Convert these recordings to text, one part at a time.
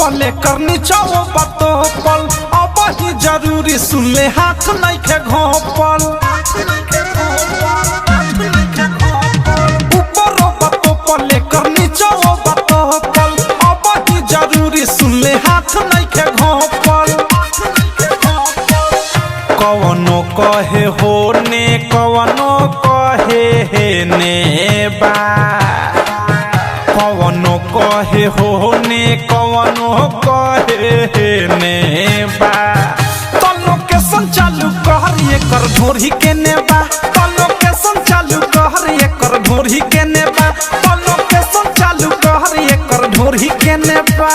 पले करनी चाहो बातो पल अब ही जरूरी सुन ले हाथ नहीं के घोपल ऊपर बातो पले करनी चाहो बातो पल अब ही जरूरी सुन ले हाथ नहीं के घोपल कवनो कहे होने कवनो कहे हे ने बा कवनो कहे होने कवनो कहे ने बा तो लोकेशन चालू कर ये कर ढोरी के नेबा तो लोकेशन चालू कर ये कर ढोरी के नेबा तो लोकेशन चालू कर ये कर ढोरी के नेबा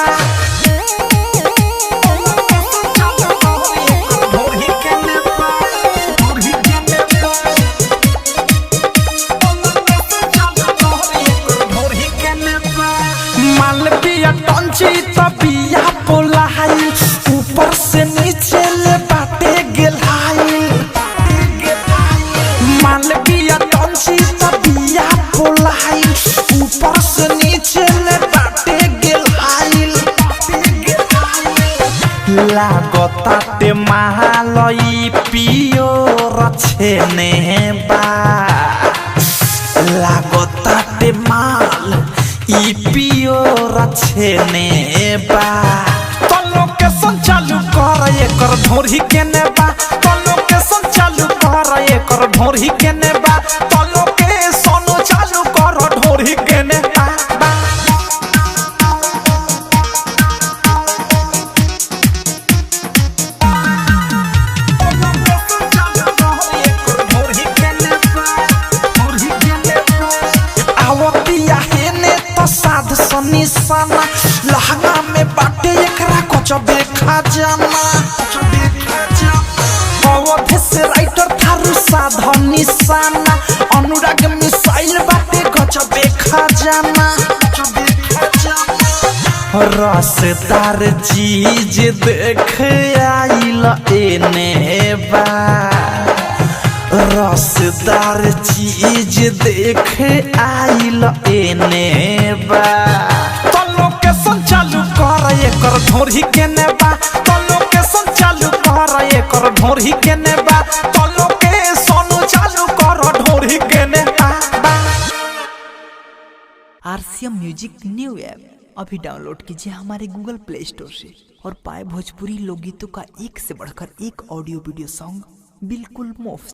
मालविया टंची तबिया पोलाई ऊपर से नीचे ले बाटे गेलाई मालविया टंची तबिया पोलाई ऊपर से नीचे ले बाटे गेलाई लागताते महालई पियो रछेने बा लागताते माल ई पियो रछेने बा तो लोकेशन चालू कर ये कर ढोरी के नेबा तो लोकेशन चालू कर ये कर ढोरी के नेबा तो लोकेशन चालू कर ढोरी के नेबा साध निशाना लहंगा में बाटे एकरा कुछ देखा जाना अवधि से राइटर थारू साध निशाना अनुराग मिसाइल बाटे कुछ देखा जाना रसदार चीज देख आइल एने बा रसदार चीज देख आइल एने बा तो लोकेशन चालू कर ये कर ढोरी के नेबा तो लोकेशन चालू कर ये कर ढोरी के नेबा तो लोकेशन चालू कर ढोरी के नेबा। आरसीएम म्यूजिक न्यू ऐप अभी डाउनलोड कीजिए हमारे गूगल प्ले स्टोर से और पाए भोजपुरी लोकगीतों का एक से बढ़कर एक ऑडियो वीडियो सॉन्ग बिल्कुल मुफ्त।